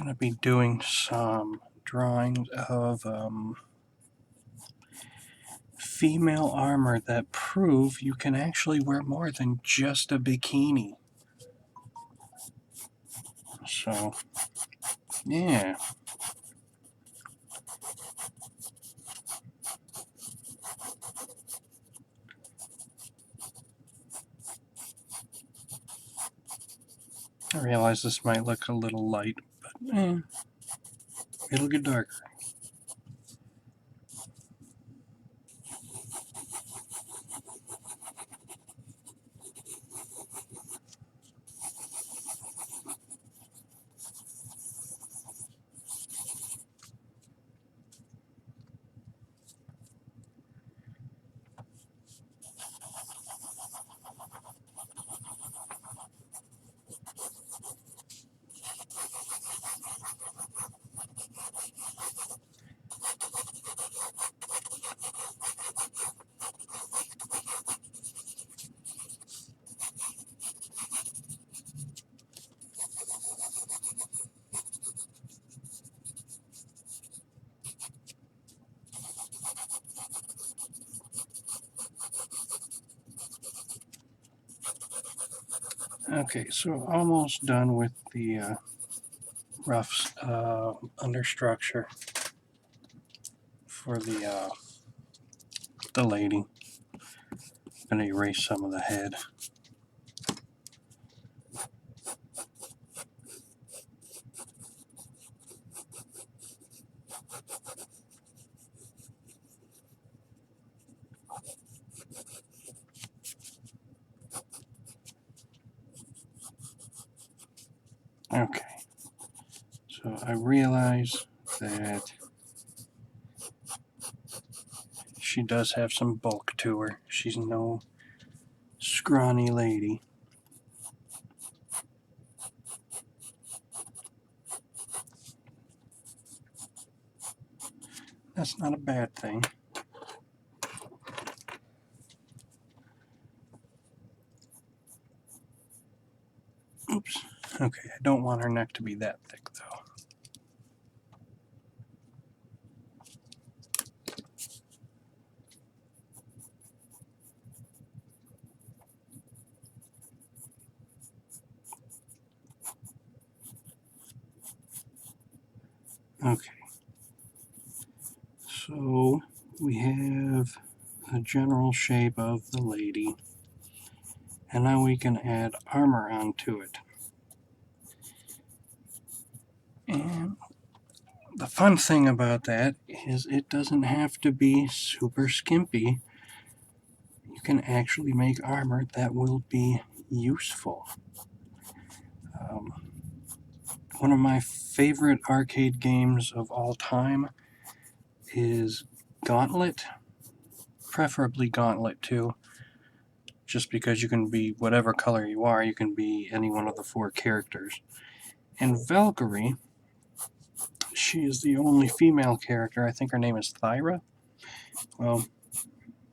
going to be doing some drawings of female armor that prove you can actually wear more than just a bikini. So, yeah. I realize this might look a little light, but it'll get darker. Okay, so almost done with the rough understructure for the lady. I'm going to erase some of the head. Okay, so I realize that she does have some bulk to her. She's no scrawny lady. That's not a bad thing. Oops. Okay, I don't want her neck to be that thick, though. Okay. So we have a general shape of the lady, and now we can add armor onto it. And the fun thing about that is it doesn't have to be super skimpy. You can actually make armor that will be useful. One of my favorite arcade games of all time is Gauntlet, preferably Gauntlet 2, just because you can be whatever color you are, you can be any one of the 4 characters. And Valkyrie, she is the only female character. I think her name is Thyra. Well,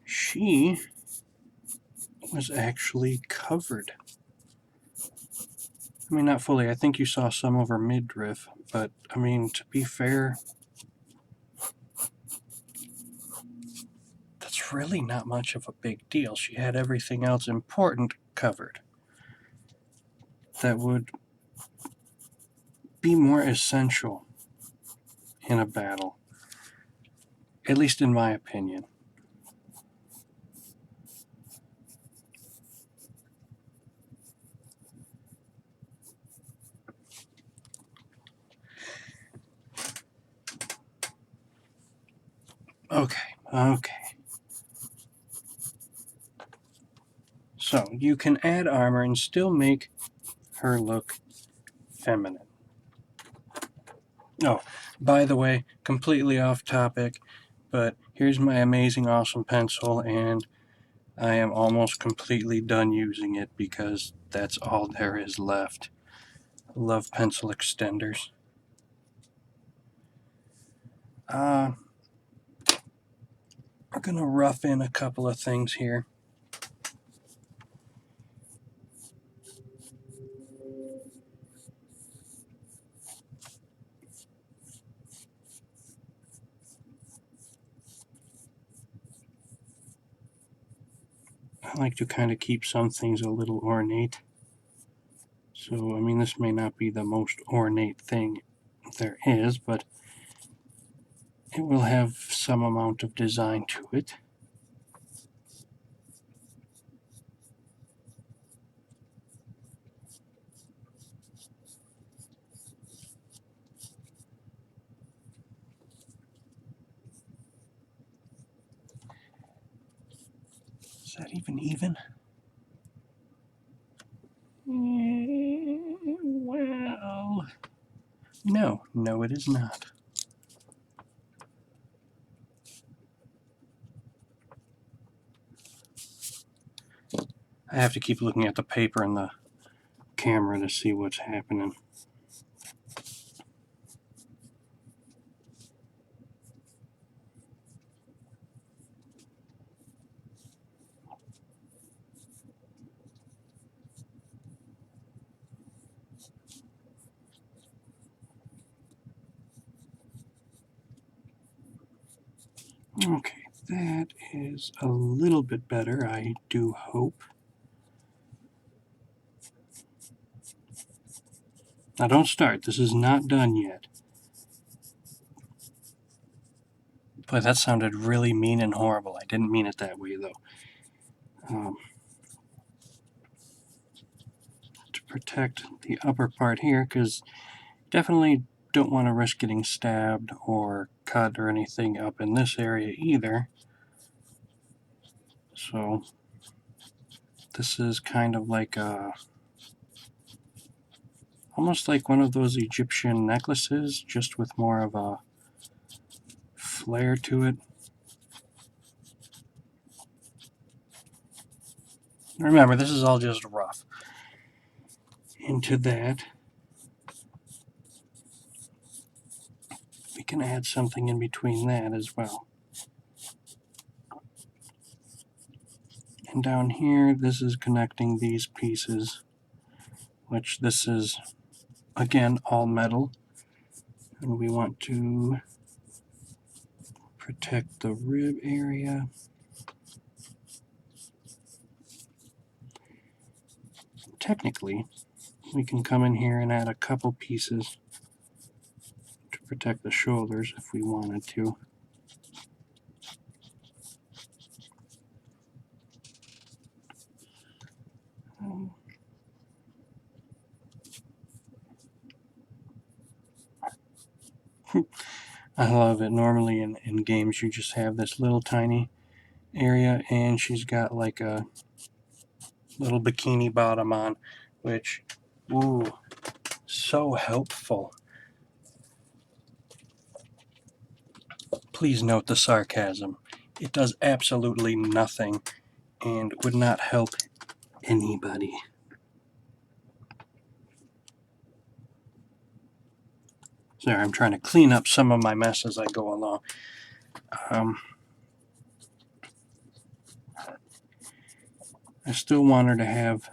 she was actually covered. I mean, not fully. I think you saw some of her midriff, but, I mean, to be fair, that's really not much of a big deal. She had everything else important covered that would be more essential in a battle, at least in my opinion. Okay. So, you can add armor and still make her look feminine. Oh, by the way, completely off topic, but here's my amazing, awesome pencil, and I am almost completely done using it because that's all there is left. I love pencil extenders. We're going to rough in a couple of things here. I like to kind of keep some things a little ornate. So, I mean, this may not be the most ornate thing there is, but it will have some amount of design to it. Is that even? Well, no, it is not. I have to keep looking at the paper and the camera to see what's happening. Okay, that is a little bit better, I do hope. Now don't start, this is not done yet. But that sounded really mean and horrible. I didn't mean it that way, though. To protect the upper part here, because definitely don't want to risk getting stabbed or cut or anything up in this area either. So this is kind of like almost like one of those Egyptian necklaces, just with more of a flair to it. Remember, this is all just rough. Into that, we can add something in between that as well. And down here, this is connecting these pieces, which this is, again, all metal. And we want to protect the rib area. Technically, we can come in here and add a couple pieces to protect the shoulders if we wanted to. I love it. Normally in games you just have this little tiny area and she's got like a little bikini bottom on, which, ooh, so helpful. Please note the sarcasm. It does absolutely nothing and would not help anybody. Sorry, I'm trying to clean up some of my mess as I go along. I still want her to have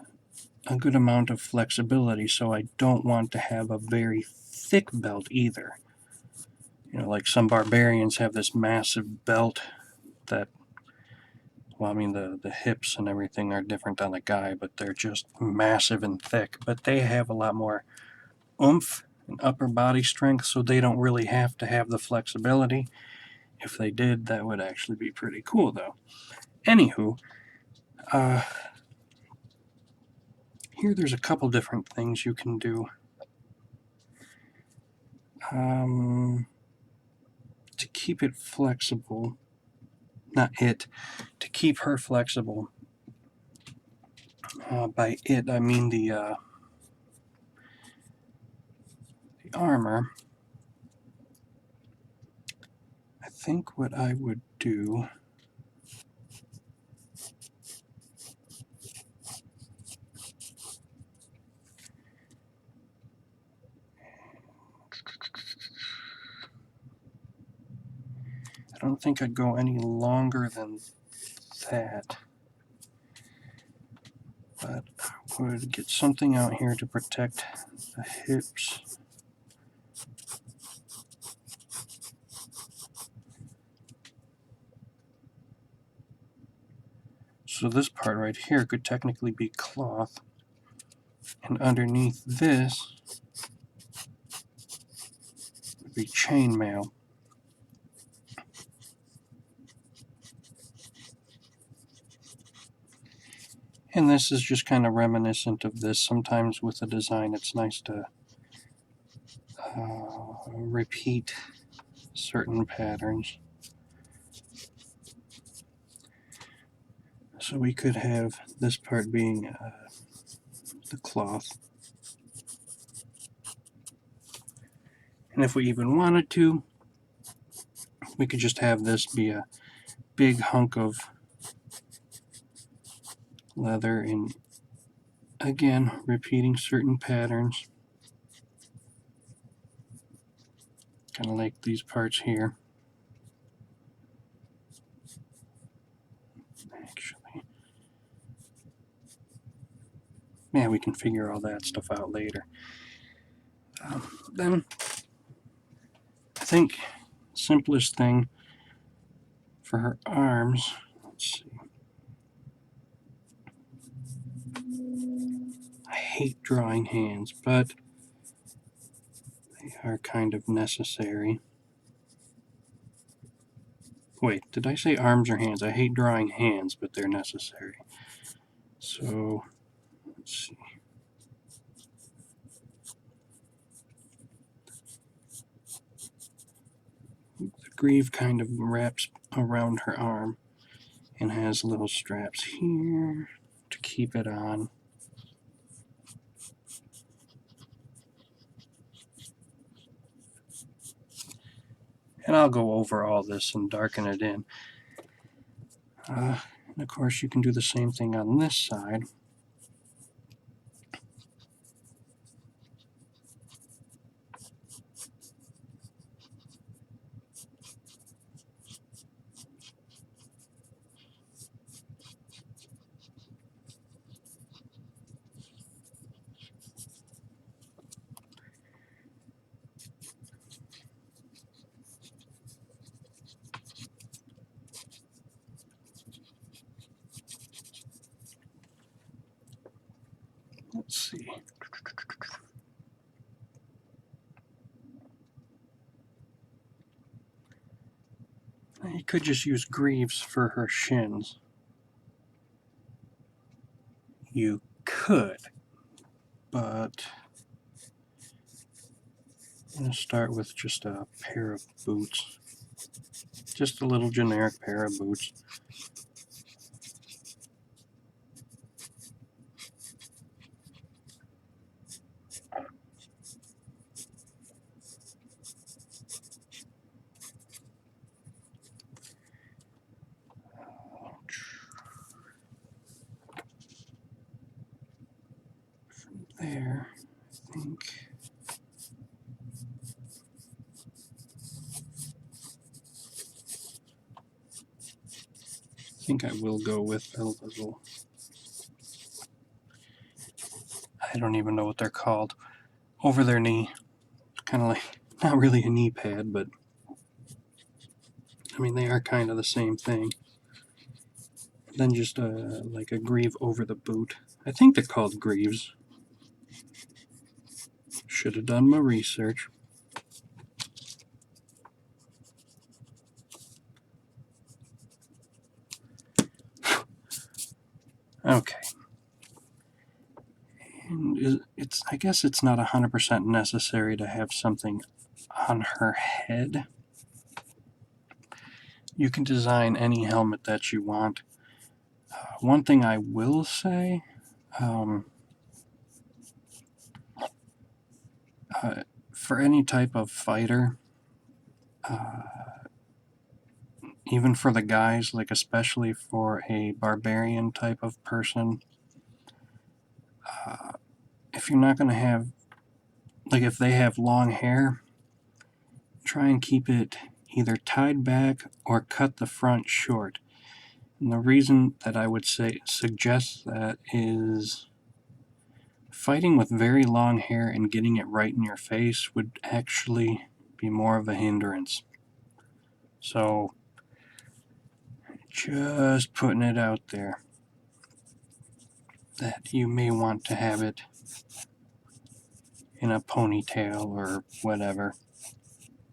a good amount of flexibility, so I don't want to have a very thick belt either. You know, like some barbarians have this massive belt that, well, I mean, the hips and everything are different on a guy, but they're just massive and thick. But they have a lot more oomph and upper body strength, so they don't really have to have the flexibility. If they did, that would actually be pretty cool, though. Anywho, here there's a couple different things you can do. To keep it flexible, to keep her flexible. By it, I mean the armor. I think what I would do I don't think I'd go any longer than that, but I would get something out here to protect the hips. So this part right here could technically be cloth, and underneath this would be chainmail. And this is just kind of reminiscent of this. Sometimes with a design it's nice to repeat certain patterns. So we could have this part being the cloth. And if we even wanted to, we could just have this be a big hunk of leather, and again, repeating certain patterns. Kind of like these parts here. Actually, yeah, we can figure all that stuff out later. Then, I think simplest thing for her arms, let's see. I hate drawing hands, but they are kind of necessary. Wait, did I say arms or hands? I hate drawing hands, but they're necessary. So, let's see. The greave kind of wraps around her arm and has little straps here to keep it on. And I'll go over all this and darken it in. And of course you can do the same thing on this side. Let's see. You could just use greaves for her shins. You could, but I'm going to start with just a pair of boots. Just a little generic pair of boots. From there, I think I will go with a little, I don't even know what they're called, over their knee. Kind of like, not really a knee pad, but I mean, they are kind of the same thing. Then just like a greave over the boot. I think they're called greaves. Should have done my research. Okay. And I guess it's not 100% necessary to have something on her head. You can design any helmet that you want. One thing I will say, for any type of fighter, even for the guys, like especially for a barbarian type of person, if you're not going to have, like if they have long hair, try and keep it either tied back or cut the front short. And the reason that I would suggest that is fighting with very long hair and getting it right in your face would actually be more of a hindrance. So, just putting it out there. that you may want to have it in a ponytail or whatever,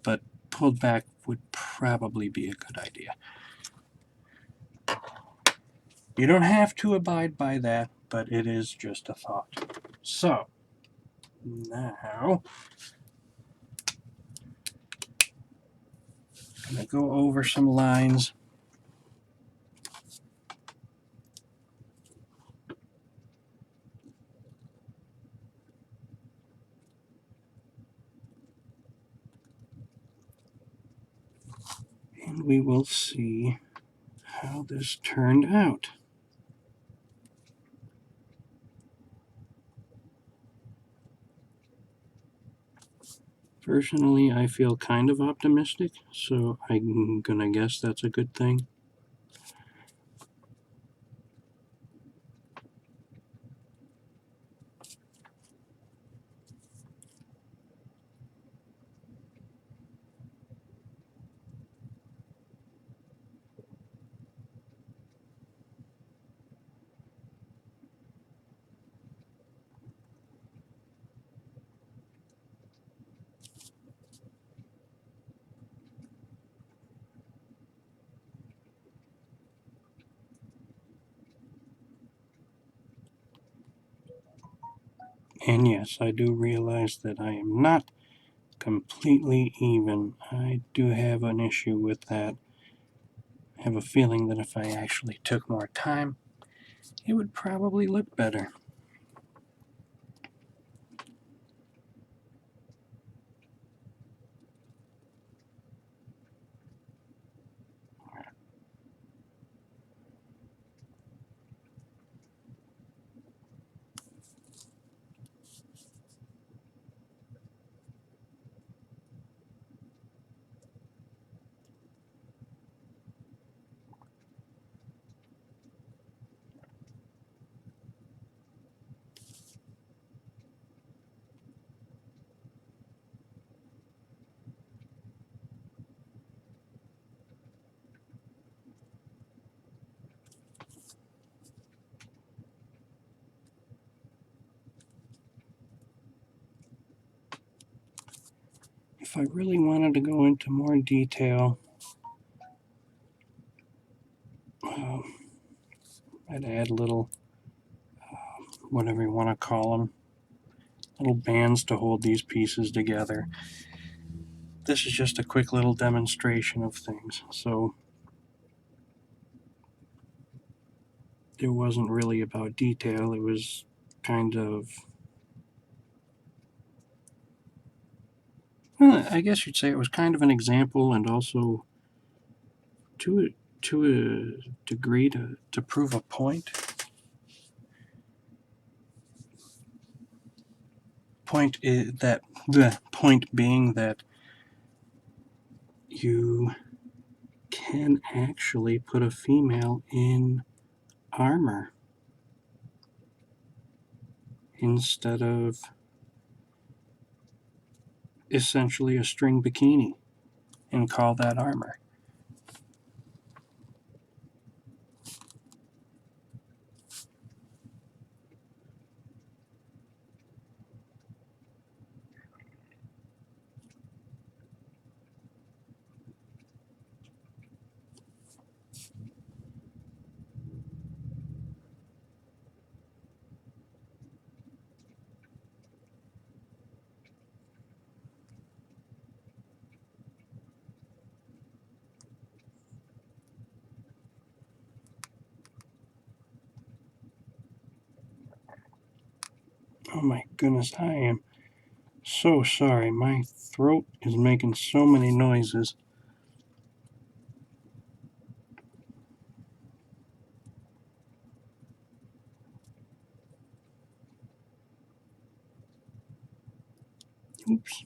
but pulled back would probably be a good idea. You don't have to abide by that, but it is just a thought. So, now I'm going to go over some lines. And we will see how this turned out. Personally, I feel kind of optimistic, so I'm gonna guess that's a good thing. And yes, I do realize that I am not completely even. I do have an issue with that. I have a feeling that if I actually took more time, it would probably look better. If I really wanted to go into more detail, I'd add little, whatever you want to call them, little bands to hold these pieces together. This is just a quick little demonstration of things, so it wasn't really about detail. It was kind of, well, I guess you'd say it was kind of an example, and also to a degree to prove a point. Point is that the point being that you can actually put a female in armor instead of essentially a string bikini and call that armor. Oh my goodness, I am so sorry. My throat is making so many noises. Oops.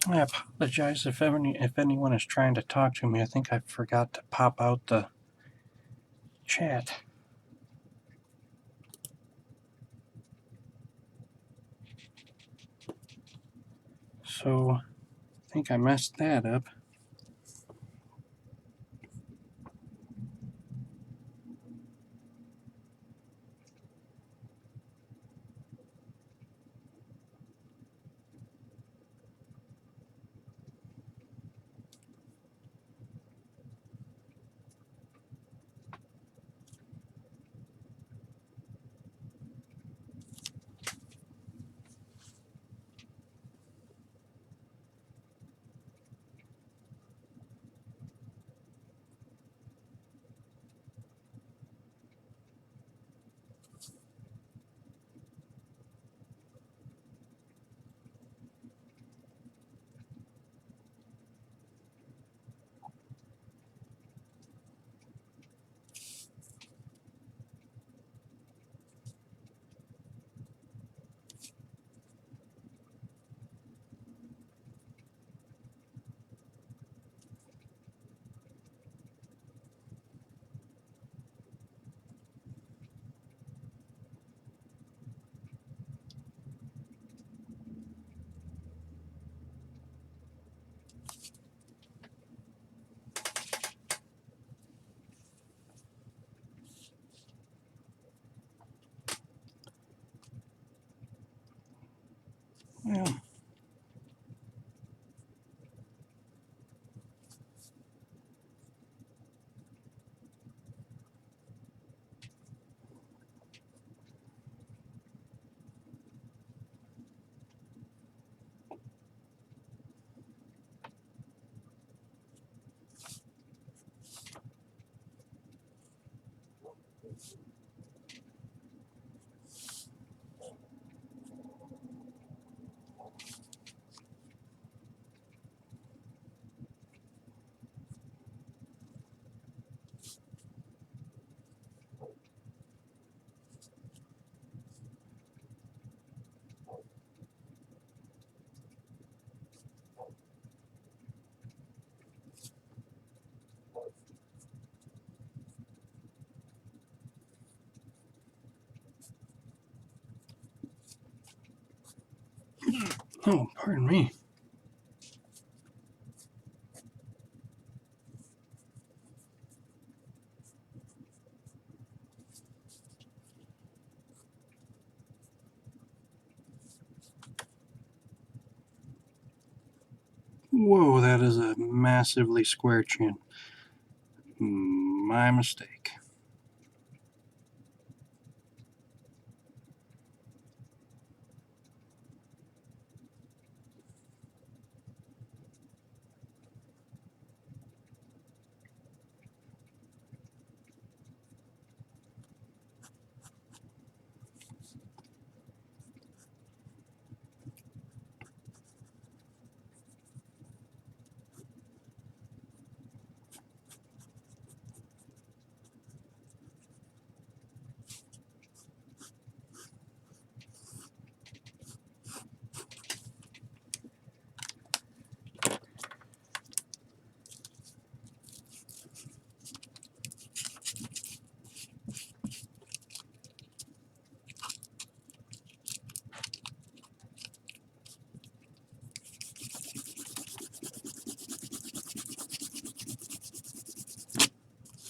I apologize if anyone is trying to talk to me. I think I forgot to pop out the chat. So I think I messed that up. Well, oh, pardon me. Whoa, that is a massively square chin. My mistake.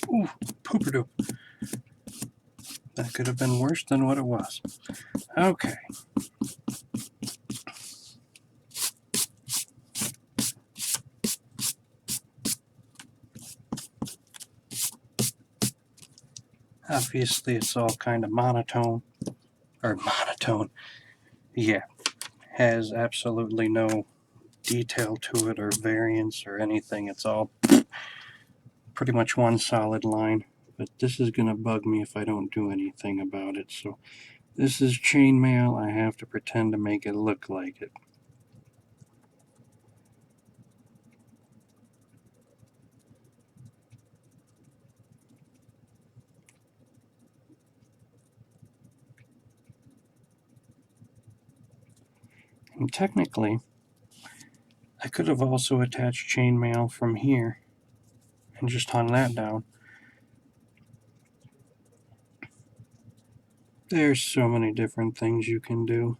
Ooh, pooper-doop. That could have been worse than what it was. Okay. Obviously, it's all kind of monotone. Or monotone. Yeah. Has absolutely no detail to it or variance or anything. It's all pretty much one solid line. But this is going to bug me if I don't do anything about it. So this is chainmail. I have to pretend to make it look like it. And technically, I could have also attached chainmail from here and just hung that down. There's so many different things you can do.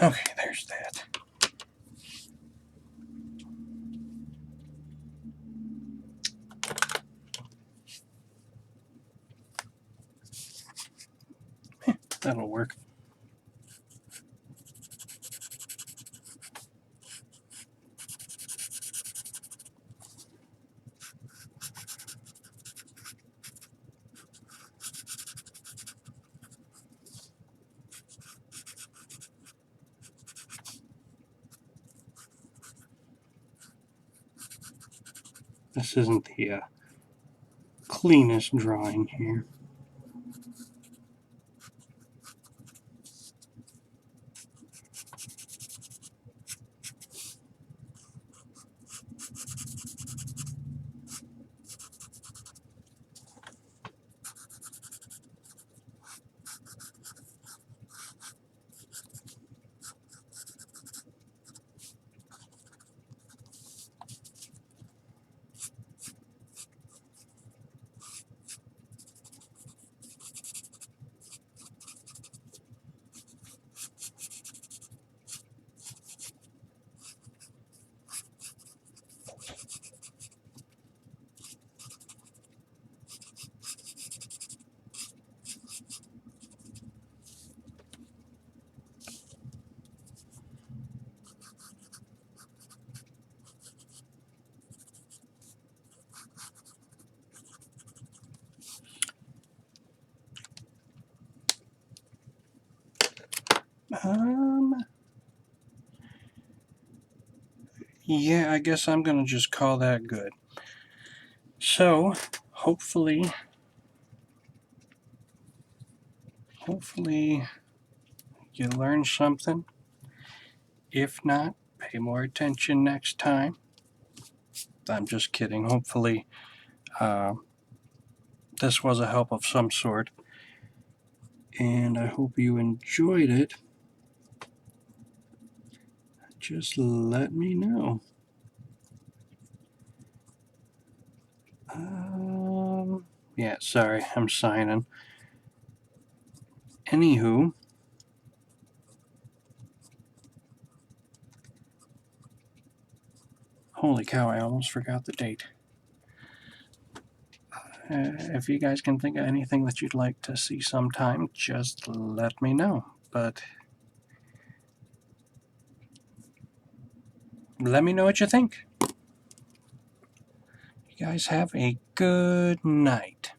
Okay, there's that. That'll work. This isn't the cleanest drawing here. Yeah, I guess I'm gonna just call that good. So, hopefully you learned something. If not, pay more attention next time. I'm just kidding. Hopefully, this was a help of some sort. And I hope you enjoyed it. Just let me know. Yeah, sorry, I'm signing. Anywho, holy cow, I almost forgot the date. If you guys can think of anything that you'd like to see sometime, just let me know. But let me know what you think. You guys have a good night.